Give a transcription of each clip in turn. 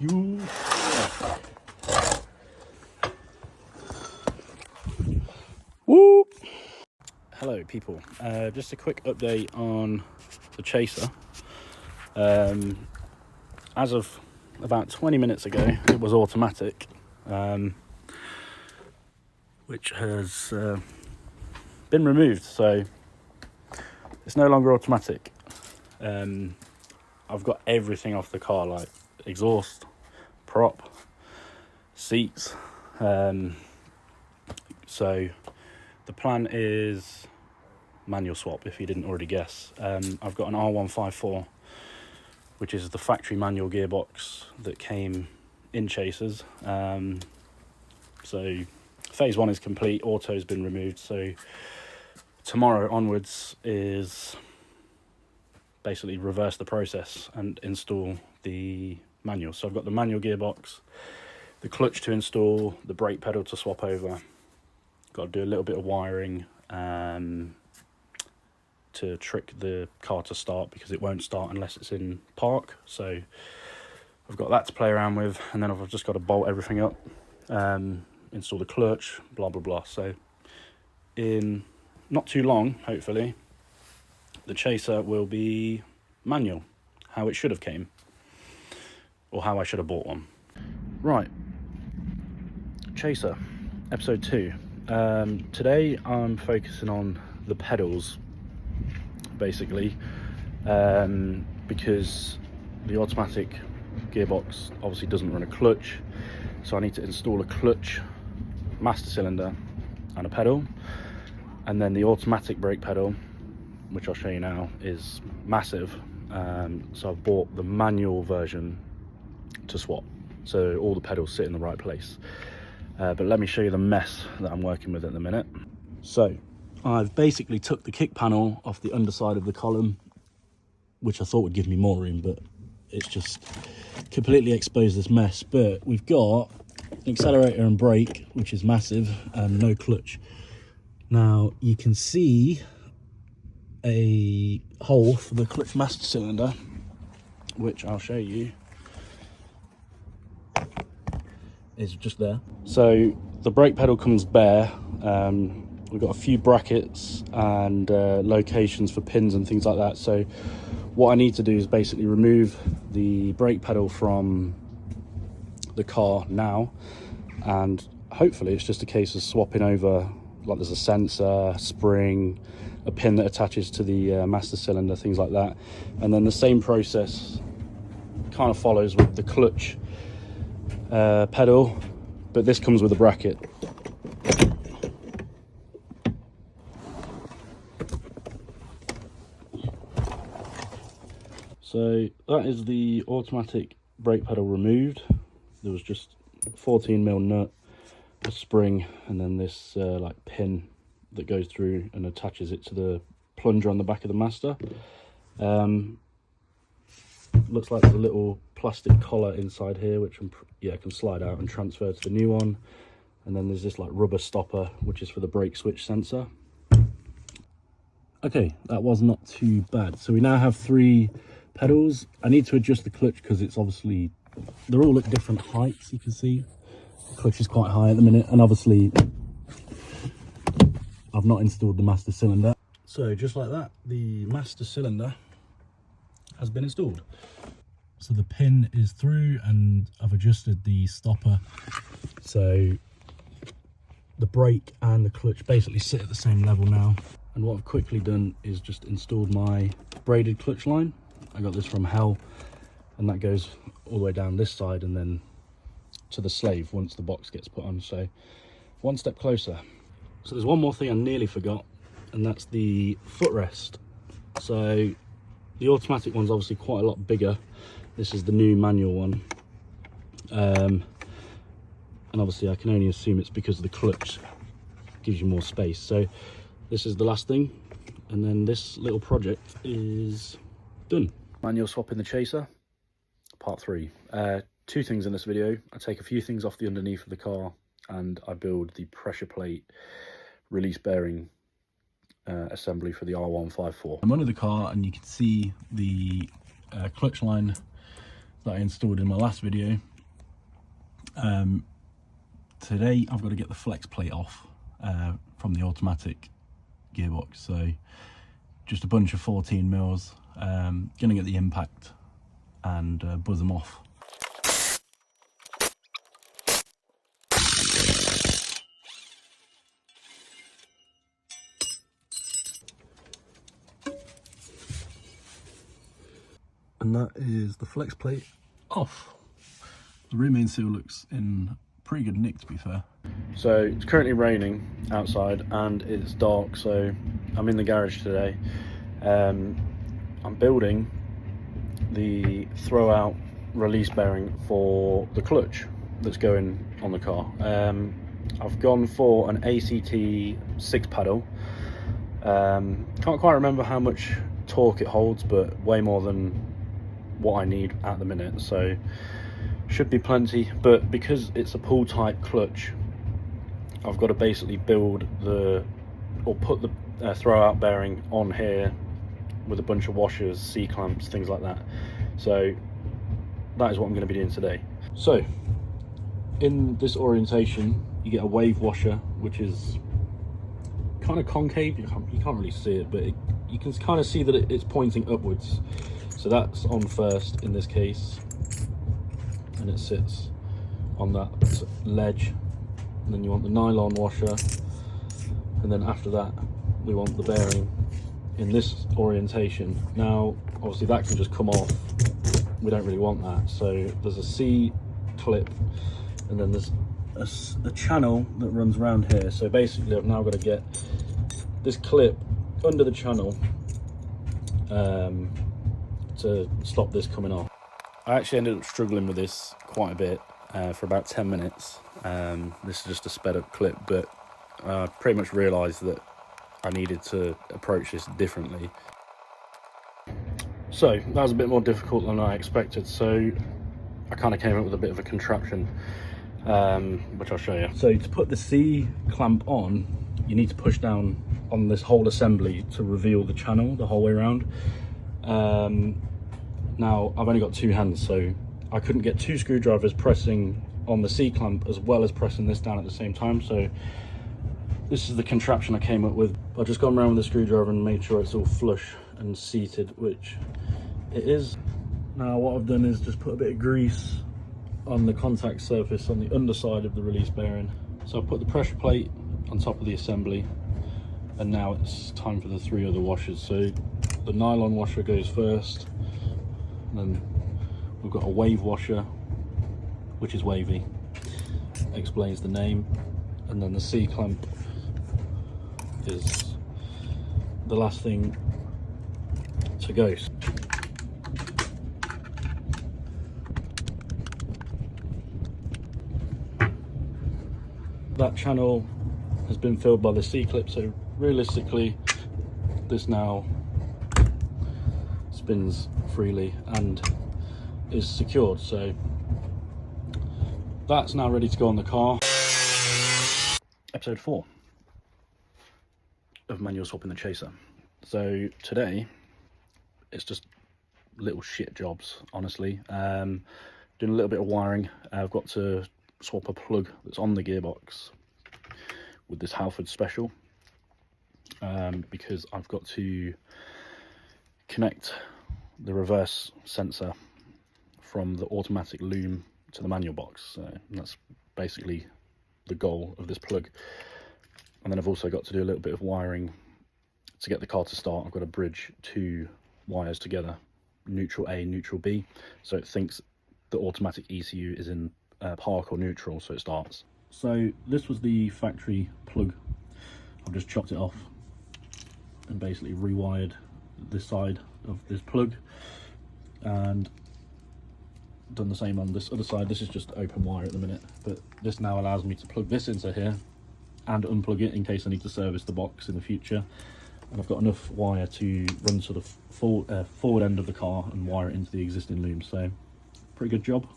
you. Woo! Hello people, just a quick update on the Chaser. As of about 20 minutes ago, it was automatic, which has been removed, so it's no longer automatic. I've got everything off the car, like exhaust, prop, seats, so the plan is manual swap, if you didn't already guess. I've got an R154, which is the factory manual gearbox that came in Chasers. So phase one is complete, auto's been removed, so tomorrow onwards is basically reverse the process and install the manual. So I've got the manual gearbox, the clutch to install, the brake pedal to swap over. Got to do a little bit of wiring to trick the car to start, because it won't start unless it's in park. So I've got that to play around with, and then I've just got to bolt everything up, install the clutch, blah blah blah. So in not too long, hopefully, the Chaser will be manual, how it should have came, or how I should have bought one. Right, Chaser episode 2. Today I'm focusing on the pedals, basically, because the automatic gearbox obviously doesn't run a clutch, so I need to install a clutch, master cylinder and a pedal, and then the automatic brake pedal, which I'll show you now, is massive. So I've bought the manual version to swap, so all the pedals sit in the right place. But let me show you the mess that I'm working with at the minute. So I've basically took the kick panel off the underside of the column, which I thought would give me more room, but it's just completely exposed this mess. But we've got an accelerator and brake, which is massive, and no clutch. Now you can see a hole for the clutch master cylinder, which I'll show you, is just there. So the brake pedal comes bare. We've got a few brackets and locations for pins and things like that. So what I need to do is basically remove the brake pedal from the car now, and hopefully it's just a case of swapping over, like there's a sensor, spring, a pin that attaches to the master cylinder, things like that. And then the same process kind of follows with the clutch pedal, but this comes with a bracket. So that is the automatic brake pedal removed. There was just a 14mm nut, a spring, and then this like pin that goes through and attaches it to the plunger on the back of the master. Looks like there's a little plastic collar inside here, which can slide out and transfer to the new one. And then there's this like rubber stopper, which is for the brake switch sensor. Okay, that was not too bad. So we now have 3 pedals. I need to adjust the clutch because it's obviously, they're all at different heights. You can see the clutch is quite high at the minute, and obviously I've not installed the master cylinder. So just like that, the master cylinder has been installed. So the pin is through, and I've adjusted the stopper, so the brake and the clutch basically sit at the same level now. And what I've quickly done is just installed my braided clutch line. I got this from Hell, and that goes all the way down this side and then to the slave once the box gets put on. So one step closer. So there's one more thing I nearly forgot, and that's the footrest. So the automatic one's obviously quite a lot bigger. This is the new manual one, and obviously I can only assume it's because the clutch gives you more space. So this is the last thing, and then this little project is done. Manual swap in the Chaser, part 3. 2 things in this video. I take a few things off the underneath of the car, and I build the pressure plate release bearing assembly for the R154. I'm under the car, and you can see the clutch line that I installed in my last video. Today I've got to get the flex plate off from the automatic gearbox, so just a bunch of 14 mils. Gonna get the impact and buzz them off. And that is the flex plate off. The rear main seal looks in pretty good nick, to be fair. So it's currently raining outside and it's dark, so I'm in the garage today. I'm building the throw-out release bearing for the clutch that's going on the car. I've gone for an ACT 6 paddle. Can't quite remember how much torque it holds, but way more than what I need at the minute, so should be plenty. But because it's a pull type clutch, I've got to basically build put the throw-out bearing on here with a bunch of washers, C-clamps, things like that. So that is what I'm going to be doing today. So in this orientation you get a wave washer, which is kind of concave. You can't really see it, but you can kind of see that it's pointing upwards. So that's on first in this case, and it sits on that ledge. And then you want the nylon washer, and then after that we want the bearing in this orientation. Now obviously that can just come off, we don't really want that, so there's a C clip and then there's a channel that runs around here. So basically I've now got to get this clip under the channel to stop this coming off. I actually ended up struggling with this quite a bit for about 10 minutes. This is just a sped up clip, but I pretty much realised that I needed to approach this differently. So that was a bit more difficult than I expected, so I kind of came up with a bit of a contraption, which I'll show you. So to put the C clamp on, you need to push down on this whole assembly to reveal the channel the whole way around. Now I've only got two hands, so I couldn't get two screwdrivers pressing on the C clamp as well as pressing this down at the same time. So this is the contraption I came up with. I've just gone around with the screwdriver and made sure it's all flush and seated, which it is. Now what I've done is just put a bit of grease on the contact surface on the underside of the release bearing. So I've put the pressure plate on top of the assembly, and now it's time for the three other washers. So the nylon washer goes first, and then we've got a wave washer, which is wavy, explains the name, and then the C clamp is the last thing to go. That channel has been filled by the C clip, so realistically this now spins freely and is secured. So that's now ready to go on the car. Episode 4 of manual swapping the Chaser. So today it's just little shit jobs, honestly. Doing a little bit of wiring. I've got to swap a plug that's on the gearbox with this Halford Special, because I've got to connect the reverse sensor from the automatic loom to the manual box. So that's basically the goal of this plug. And then I've also got to do a little bit of wiring to get the car to start. I've got to bridge two wires together, neutral A, neutral B, so it thinks the automatic ECU is in park or neutral, so it starts. So this was the factory plug. I've just chopped it off and basically rewired this side of this plug and done the same on this other side. This is just open wire at the minute, but this now allows me to plug this into here and unplug it in case I need to service the box in the future. And I've got enough wire to run to the forward end of the car and wire it into the existing loom, so pretty good job.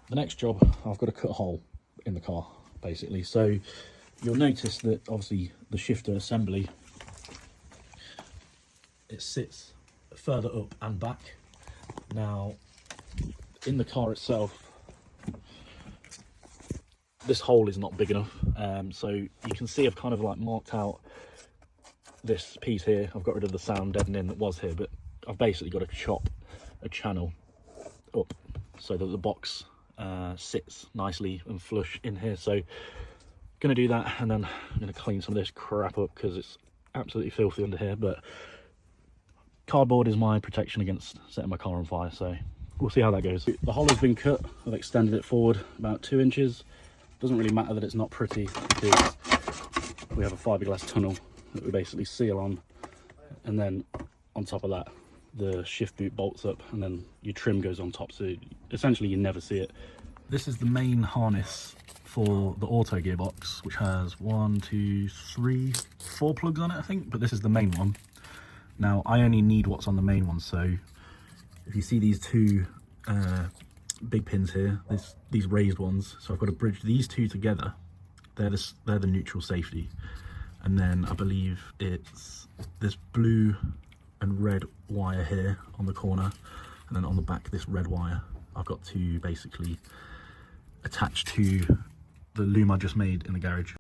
The next job, I've got to cut a hole in the car, basically. So you'll notice that obviously the shifter assembly, it sits further up and back. Now in the car itself, this hole is not big enough. So you can see I've kind of like marked out this piece here. I've got rid of the sound deadening that was here, but I've basically got to chop a channel up so that the box sits nicely and flush in here. So gonna do that, and then I'm gonna clean some of this crap up because it's absolutely filthy under here. But cardboard is my protection against setting my car on fire, so we'll see how that goes. The hollow's been cut. I've extended it forward about 2 inches. Doesn't really matter that it's not pretty because we have a fiberglass tunnel that we basically seal on, and then on top of that the shift boot bolts up, and then your trim goes on top, so essentially you never see it. This is the main harness for the auto gearbox, which has 1, 2, 3, 4 plugs on it, I think, but this is the main one. Now I only need what's on the main one, so if you see these two big pins here, these raised ones, so I've got to bridge these two together. They're the neutral safety, and then I believe it's this blue and red wire here on the corner, and then on the back this red wire I've got to basically attach to the loom I just made in the garage.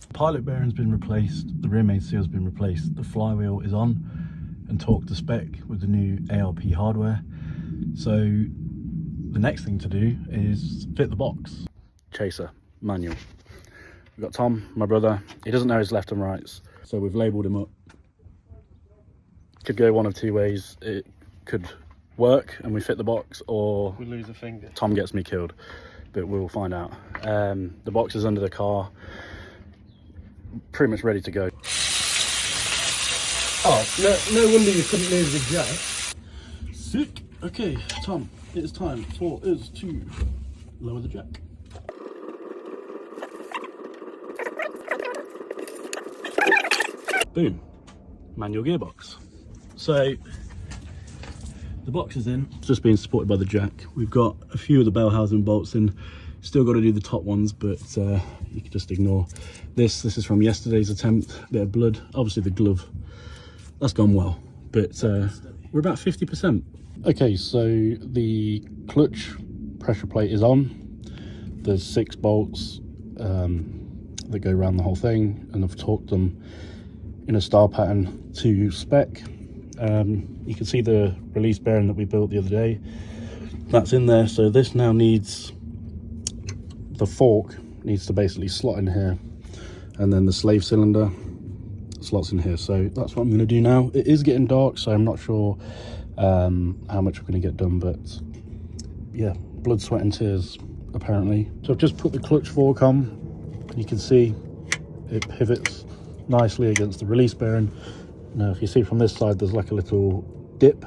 The pilot bearing's been replaced, the rear main seal's been replaced, the flywheel is on and torqued to spec with the new ALP hardware. So the next thing to do is fit the box. Chaser, manual. We've got Tom, my brother. He doesn't know his left and rights, so we've labelled him up. Could go one of two ways. It could work and we fit the box, or we lose a finger. Tom gets me killed, but we'll find out. The box is under the car, pretty much ready to go. Oh, no wonder you couldn't move the jack. Sick. Okay, Tom, it is time for us to lower the jack. Boom, manual gearbox. So the box is in, it's just being supported by the jack. We've got a few of the bell housing bolts in, still got to do the top ones, but you can just ignore this. This is from yesterday's attempt, bit of blood. Obviously the glove, that's gone well, but we're about 50%. Okay, so the clutch pressure plate is on. There's 6 bolts that go around the whole thing, and I've torqued them in a star pattern to spec. You can see the release bearing that we built the other day, that's in there. So this now needs, the fork needs to basically slot in here, and then the slave cylinder slots in here. So that's what I'm going to do now. It is getting dark, so I'm not sure how much we're going to get done, but yeah, blood, sweat and tears apparently. So I've just put the clutch fork on. You can see it pivots nicely against the release bearing. Now if you see from this side, there's like a little dip.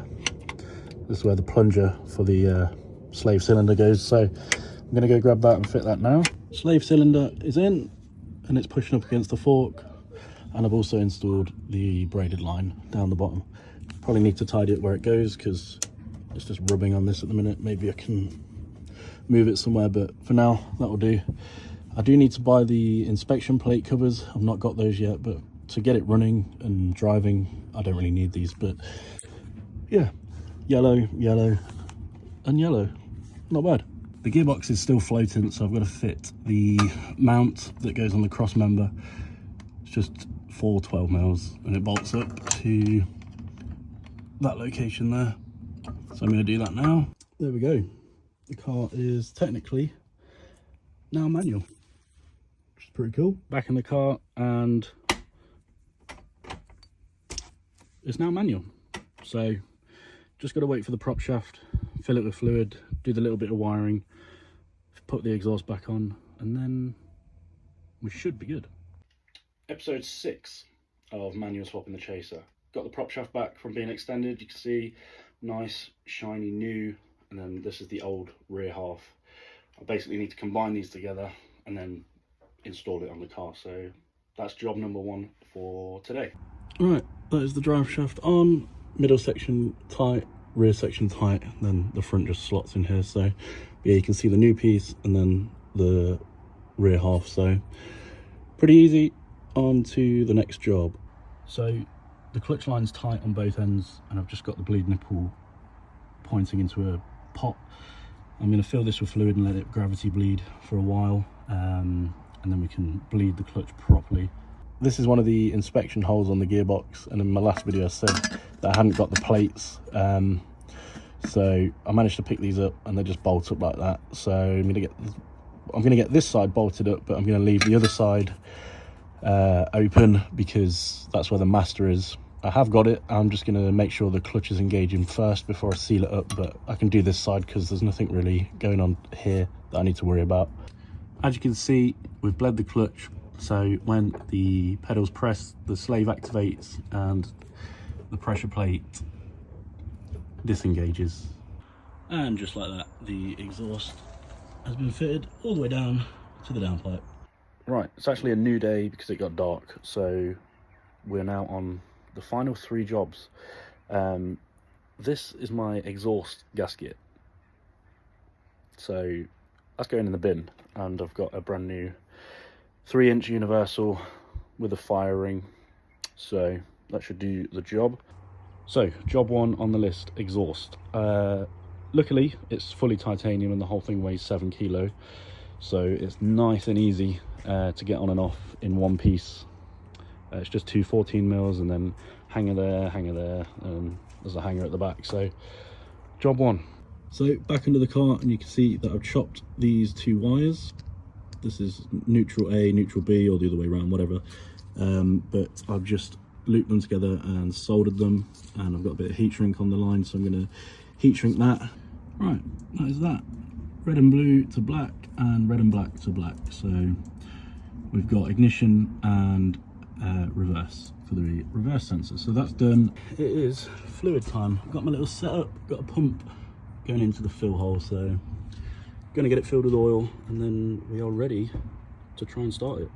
This is where the plunger for the slave cylinder goes, so I'm going to go grab that and fit that now. Slave cylinder is in and it's pushing up against the fork, and I've also installed the braided line down the bottom. Probably need to tidy it where it goes because it's just rubbing on this at the minute. Maybe I can move it somewhere, but for now that will do. I do need to buy the inspection plate covers. I've not got those yet, but to get it running and driving, I don't really need these. But yeah, yellow, yellow and yellow, not bad. The gearbox is still floating, so I've got to fit the mount that goes on the cross member. It's just 4 12mm and it bolts up to that location there. So I'm going to do that now. There we go. The car is technically now manual, which is pretty cool. Back in the car, and it's now manual. So just got to wait for the prop shaft, fill it with fluid, do the little bit of wiring, put the exhaust back on, and then we should be good. Episode 6 of manual swapping the Chaser. Got the prop shaft back from being extended. You can see nice shiny new, and then this is the old rear half. I basically need to combine these together and then install it on the car. So that's job number 1 for today. Right, that is the drive shaft on, middle section tight, rear section tight, and then the front just slots in here. So yeah, you can see the new piece and then the rear half. So pretty easy. On to the next job. So the clutch line's tight on both ends, and I've just got the bleed nipple pointing into a pot. I'm going to fill this with fluid and let it gravity bleed for a while, and then we can bleed the clutch properly. This is one of the inspection holes on the gearbox, and in my last video I said that I hadn't got the plates, so I managed to pick these up and they just bolt up like that. So I'm gonna get this side bolted up, but I'm gonna leave the other side open because that's where the master is. I have got it. I'm just gonna make sure the clutch is engaging first before I seal it up, but I can do this side because there's nothing really going on here that I need to worry about. As you can see, we've bled the clutch, so when the pedals press, the slave activates and the pressure plate disengages. And just like that, the exhaust has been fitted all the way down to the downpipe. Right, it's actually a new day because it got dark, so we're now on the final 3 jobs. This is my exhaust gasket, so that's going in the bin, and I've got a brand new 3-inch universal with a fire ring, so that should do the job. So job 1 on the list, exhaust. Luckily it's fully titanium and the whole thing weighs 7 kilo, so it's nice and easy to get on and off in one piece. It's just 2 14mm and then hanger there, and there's a hanger at the back. So job 1. So back under the car, and you can see that I've chopped these 2 wires. This is neutral A, neutral B, or the other way around, whatever. But I've just looped them together and soldered them, and I've got a bit of heat shrink on the line, so I'm going to heat shrink that. Right, that is that. Red and blue to black, and red and black to black. So we've got ignition and reverse for the reverse sensor. So that's done. It is fluid time. I've got my little setup, got a pump going into the fill hole, so going to get it filled with oil, and then we are ready to try and start it.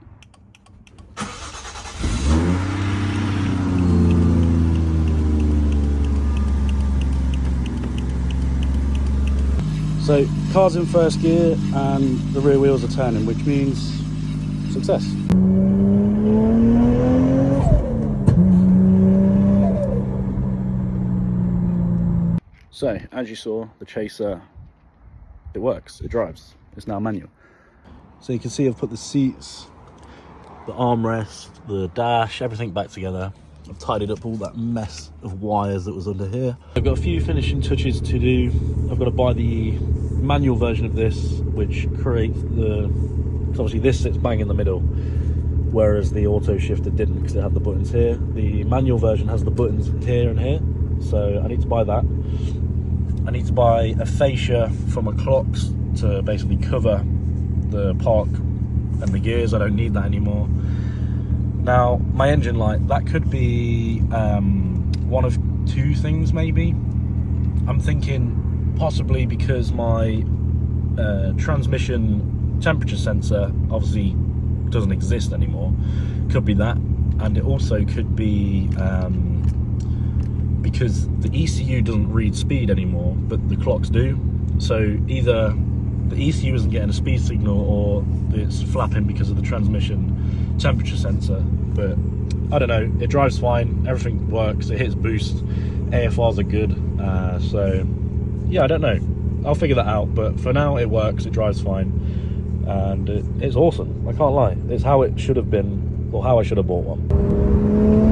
So car's in first gear and the rear wheels are turning, which means success. So as you saw, the Chaser, it works, it drives, it's now manual. So you can see I've put the seats, the armrest, the dash, everything back together. I've tidied up all that mess of wires that was under here. I've got a few finishing touches to do. I've got to buy the manual version of this, which creates the, because obviously this sits bang in the middle, whereas the auto shifter didn't because it had the buttons here. The manual version has the buttons here and here, so I need to buy that. I need to buy a fascia for my clocks to basically cover the park and the gears. I don't need that anymore. Now, my engine light, that could be one of 2 things maybe. I'm thinking possibly because my transmission temperature sensor obviously doesn't exist anymore. Could be that, and it also could be because the ECU doesn't read speed anymore, but the clocks do. So either the ECU isn't getting a speed signal or it's flapping because of the transmission temperature sensor. But I don't know, it drives fine, everything works, it hits boost, AFRs are good, so yeah, I don't know, I'll figure that out, but for now it works, it drives fine, and it's awesome, I can't lie. It's how it should have been, or how I should have bought one.